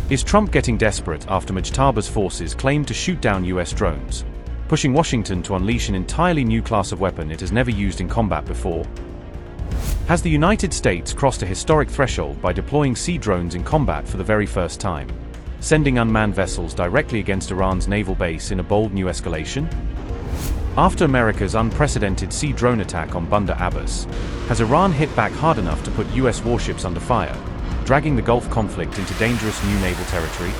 Is Trump getting desperate after Mojtaba's forces claimed to shoot down U.S. drones, pushing Washington to unleash an entirely new class of weapon it has never used in combat before? Has the United States crossed a historic threshold by deploying sea drones in combat for the very first time, sending unmanned vessels directly against Iran's naval base in a bold new escalation? After America's unprecedented sea drone attack on Bandar Abbas, has Iran hit back hard enough to put U.S. warships under fire, dragging the Gulf conflict into dangerous new naval territory?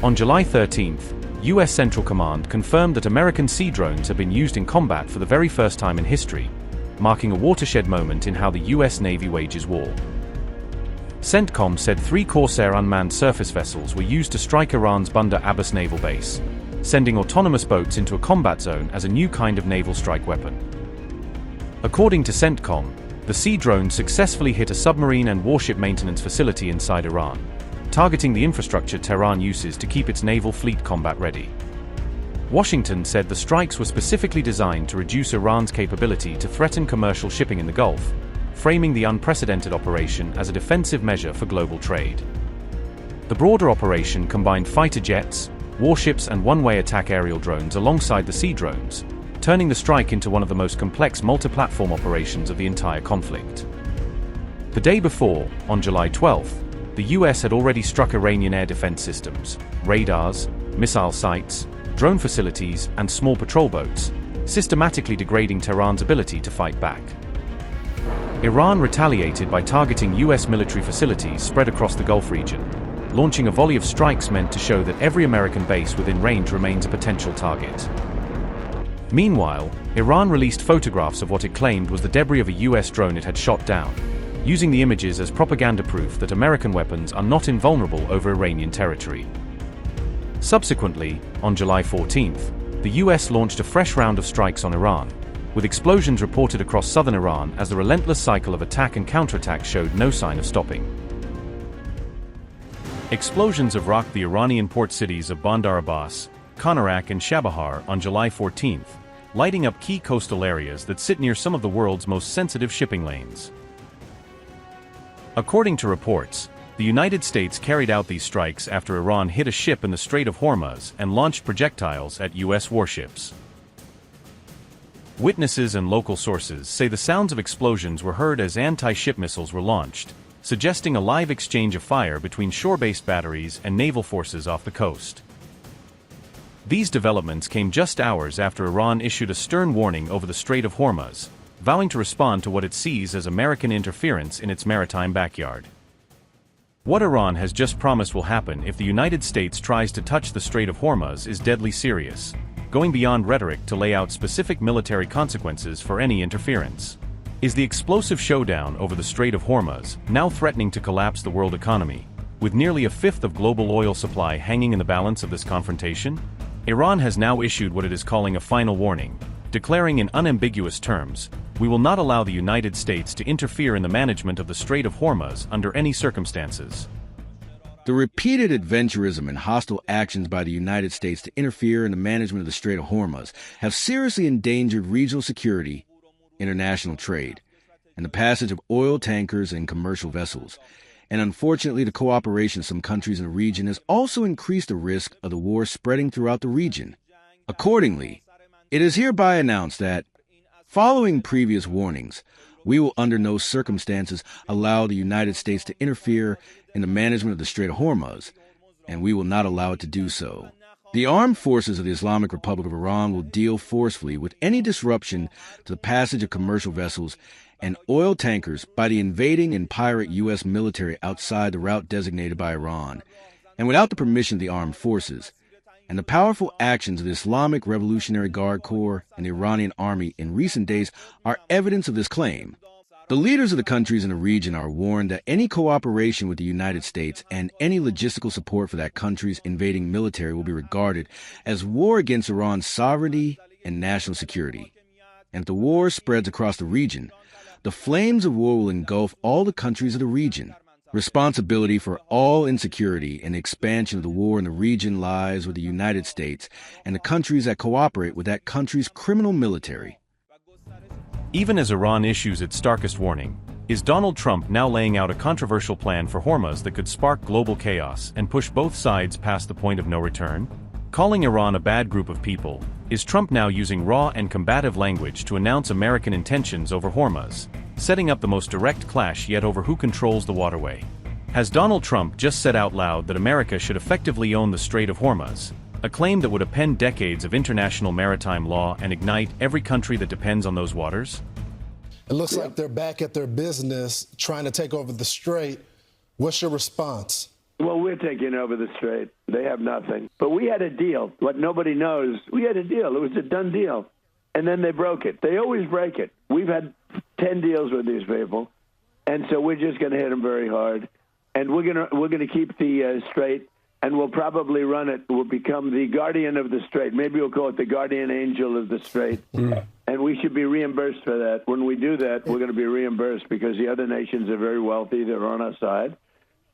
On July 13th, U.S. Central Command confirmed that American sea drones have been used in combat for the very first time in history, marking a watershed moment in how the U.S. Navy wages war. CENTCOM said 3 Corsair unmanned surface vessels were used to strike Iran's Bandar Abbas naval base, sending autonomous boats into a combat zone as a new kind of naval strike weapon. According to CENTCOM, the sea drone successfully hit a submarine and warship maintenance facility inside Iran, targeting the infrastructure Tehran uses to keep its naval fleet combat ready. Washington said the strikes were specifically designed to reduce Iran's capability to threaten commercial shipping in the Gulf, framing the unprecedented operation as a defensive measure for global trade. The broader operation combined fighter jets, warships and one-way attack aerial drones alongside the sea drones, turning the strike into one of the most complex multi-platform operations of the entire conflict. The day before, on July 12th, the US had already struck Iranian air defense systems, radars, missile sites, drone facilities, and small patrol boats, systematically degrading Tehran's ability to fight back. Iran retaliated by targeting US military facilities spread across the Gulf region, launching a volley of strikes meant to show that every American base within range remains a potential target. Meanwhile, Iran released photographs of what it claimed was the debris of a US drone it had shot down, using the images as propaganda proof that American weapons are not invulnerable over Iranian territory. Subsequently, on July 14th, the US launched a fresh round of strikes on Iran, with explosions reported across southern Iran as the relentless cycle of attack and counterattack showed no sign of stopping. Explosions have rocked the Iranian port cities of Bandar Abbas, Konarak and Chabahar on July 14th, lighting up key coastal areas that sit near some of the world's most sensitive shipping lanes. According to reports, the United States carried out these strikes after Iran hit a ship in the Strait of Hormuz and launched projectiles at U.S. warships. Witnesses and local sources say the sounds of explosions were heard as anti-ship missiles were launched, suggesting a live exchange of fire between shore-based batteries and naval forces off the coast. These developments came just hours after Iran issued a stern warning over the Strait of Hormuz, vowing to respond to what it sees as American interference in its maritime backyard. What Iran has just promised will happen if the United States tries to touch the Strait of Hormuz is deadly serious, going beyond rhetoric to lay out specific military consequences for any interference. Is the explosive showdown over the Strait of Hormuz now threatening to collapse the world economy, with nearly a fifth of global oil supply hanging in the balance of this confrontation? Iran has now issued what it is calling a final warning, declaring in unambiguous terms, "We will not allow the United States to interfere in the management of the Strait of Hormuz under any circumstances." The repeated adventurism and hostile actions by the United States to interfere in the management of the Strait of Hormuz have seriously endangered regional security, international trade, and the passage of oil tankers and commercial vessels. And unfortunately, the cooperation of some countries in the region has also increased the risk of the war spreading throughout the region. Accordingly, it is hereby announced that, following previous warnings, we will under no circumstances allow the United States to interfere in the management of the Strait of Hormuz, and we will not allow it to do so. The armed forces of the Islamic Republic of Iran will deal forcefully with any disruption to the passage of commercial vessels and oil tankers by the invading and pirate U.S. military outside the route designated by Iran, and without the permission of the armed forces. And the powerful actions of the Islamic Revolutionary Guard Corps and the Iranian army in recent days are evidence of this claim. The leaders of the countries in the region are warned that any cooperation with the United States and any logistical support for that country's invading military will be regarded as war against Iran's sovereignty and national security. And if the war spreads across the region, the flames of war will engulf all the countries of the region. Responsibility for all insecurity and expansion of the war in the region lies with the United States and the countries that cooperate with that country's criminal military. Even as Iran issues its starkest warning, Is Donald Trump now laying out a controversial plan for Hormuz that could spark global chaos and push both sides past the point of no return? Calling Iran a bad group of people, is Trump now using raw and combative language to announce American intentions over Hormuz, setting up the most direct clash yet over who controls the waterway? Has Donald Trump just said out loud that America should effectively own the Strait of Hormuz, a claim that would append decades of international maritime law and ignite every country that depends on those waters? It looks like they're back at their business, trying to take over the strait. What's your response? Well, we're taking over the strait. They have nothing. But we had a deal. What nobody knows, we had a deal. It was a done deal. And then they broke it. They always break it. We've had 10 deals with these people. And so we're just going to hit them very hard. And we're going to keep the strait, and we'll probably run it. We'll become the guardian of the strait. Maybe we'll call it the guardian angel of the strait. And we should be reimbursed for that. When we do that, we're going to be reimbursed because the other nations are very wealthy. They're on our side.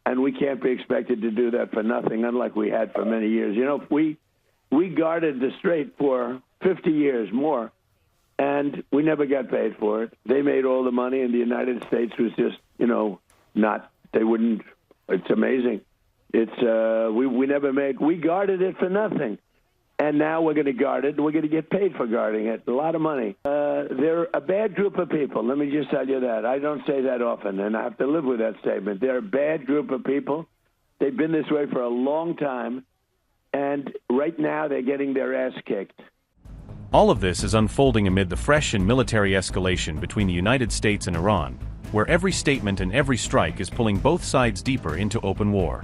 And we can't be expected to do that for nothing, unlike we had for many years. You know, we guarded the strait for 50 years more, and we never got paid for it. They made all the money, and the United States was just, they wouldn't. It's amazing. We never made. We guarded it for nothing. And now we're going to guard it. We're going to get paid for guarding it. A lot of money. They're a bad group of people. Let me just tell you that. I don't say that often, and I have to live with that statement. They're a bad group of people. They've been this way for a long time, and right now they're getting their ass kicked. All of this is unfolding amid the fresh and military escalation between the United States and Iran, where every statement and every strike is pulling both sides deeper into open war.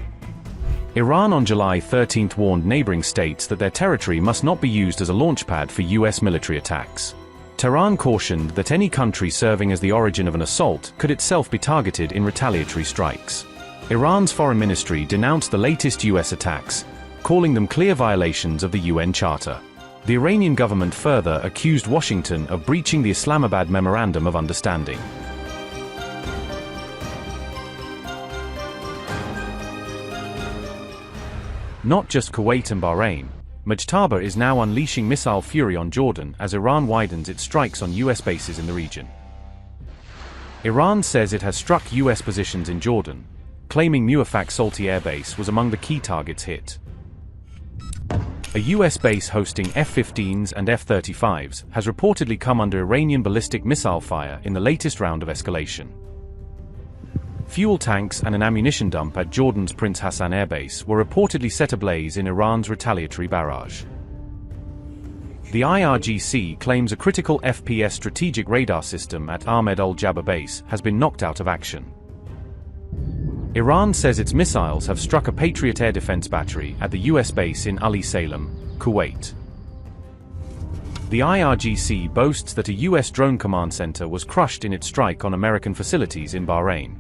Iran on July 13 warned neighboring states that their territory must not be used as a launchpad for U.S. military attacks. Tehran cautioned that any country serving as the origin of an assault could itself be targeted in retaliatory strikes. Iran's foreign ministry denounced the latest U.S. attacks, calling them clear violations of the UN Charter. The Iranian government further accused Washington of breaching the Islamabad Memorandum of Understanding. Not just Kuwait and Bahrain, Mojtaba is now unleashing missile fury on Jordan as Iran widens its strikes on U.S. bases in the region. Iran says it has struck U.S. positions in Jordan, claiming Muwafaq Salti Air Base was among the key targets hit. A U.S. base hosting F-15s and F-35s has reportedly come under Iranian ballistic missile fire in the latest round of escalation. Fuel tanks and an ammunition dump at Jordan's Prince Hassan Air Base were reportedly set ablaze in Iran's retaliatory barrage. The IRGC claims a critical FPS strategic radar system at Ahmed al-Jabba base has been knocked out of action. Iran says its missiles have struck a Patriot air defense battery at the U.S. base in Ali Salem, Kuwait. The IRGC boasts that a U.S. drone command center was crushed in its strike on American facilities in Bahrain.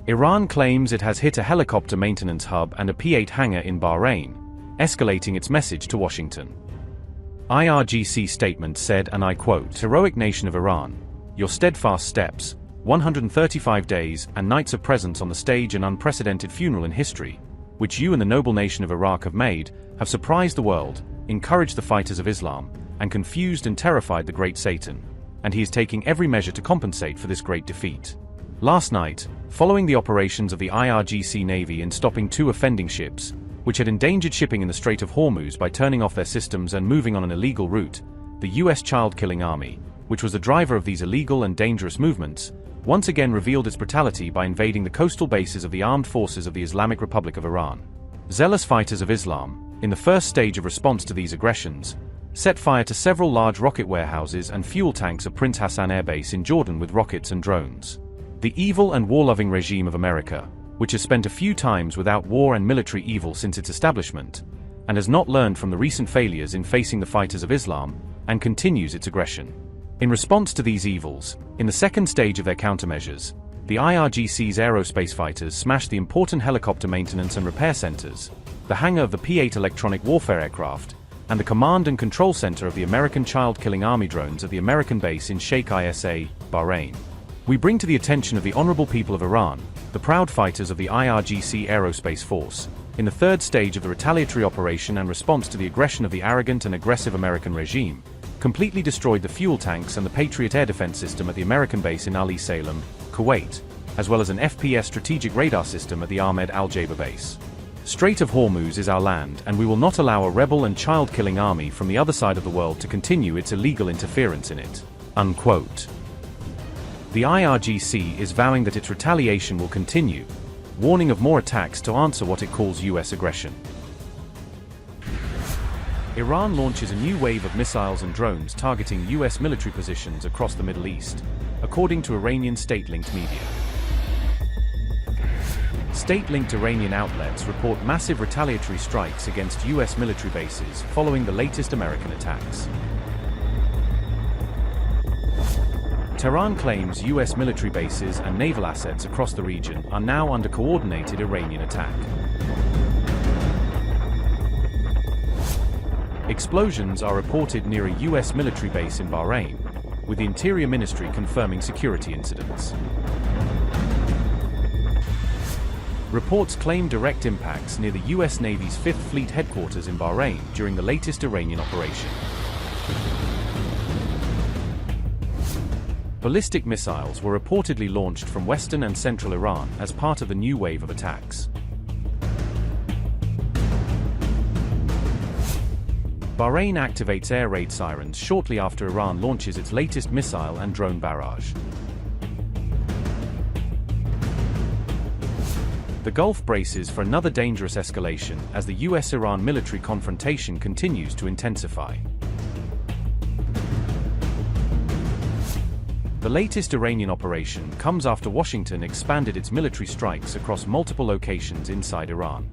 Iran claims it has hit a helicopter maintenance hub and a P-8 hangar in Bahrain, escalating its message to Washington. IRGC statement said, and I quote, "Heroic nation of Iran, your steadfast steps, 135 days and nights of presence on the stage an unprecedented funeral in history, which you and the noble nation of Iraq have made, have surprised the world, encouraged the fighters of Islam, and confused and terrified the great Satan, and he is taking every measure to compensate for this great defeat. Last night, following the operations of the IRGC Navy in stopping 2 offending ships, which had endangered shipping in the Strait of Hormuz by turning off their systems and moving on an illegal route, the U.S. child-killing army, which was the driver of these illegal and dangerous movements, once again revealed its brutality by invading the coastal bases of the armed forces of the Islamic Republic of Iran. Zealous fighters of Islam, in the first stage of response to these aggressions, set fire to several large rocket warehouses and fuel tanks of Prince Hassan Air Base in Jordan with rockets and drones. The evil and war-loving regime of America, which has spent a few times without war and military evil since its establishment, and has not learned from the recent failures in facing the fighters of Islam, and continues its aggression. In response to these evils, in the second stage of their countermeasures, the IRGC's aerospace fighters smashed the important helicopter maintenance and repair centers, the hangar of the P-8 electronic warfare aircraft, and the command and control center of the American child-killing army drones at the American base in Sheikh Isa, Bahrain. We bring to the attention of the honorable people of Iran, the proud fighters of the IRGC Aerospace Force, in the third stage of the retaliatory operation and response to the aggression of the arrogant and aggressive American regime, completely destroyed the fuel tanks and the Patriot air defense system at the American base in Ali Salem, Kuwait, as well as an FPS strategic radar system at the Ahmed Al-Jaber base. Strait of Hormuz is our land, and we will not allow a rebel and child-killing army from the other side of the world to continue its illegal interference in it." Unquote. The IRGC is vowing that its retaliation will continue, warning of more attacks to answer what it calls U.S. aggression. Iran launches a new wave of missiles and drones targeting U.S. military positions across the Middle East, according to Iranian state-linked media. State-linked Iranian outlets report massive retaliatory strikes against U.S. military bases following the latest American attacks. Tehran claims U.S. military bases and naval assets across the region are now under coordinated Iranian attack. Explosions are reported near a U.S. military base in Bahrain, with the Interior Ministry confirming security incidents. Reports claim direct impacts near the U.S. Navy's 5th Fleet headquarters in Bahrain during the latest Iranian operation. Ballistic missiles were reportedly launched from western and central Iran as part of the new wave of attacks. Bahrain activates air raid sirens shortly after Iran launches its latest missile and drone barrage. The Gulf braces for another dangerous escalation as the U.S. Iran military confrontation continues to intensify. The latest Iranian operation comes after Washington expanded its military strikes across multiple locations inside Iran.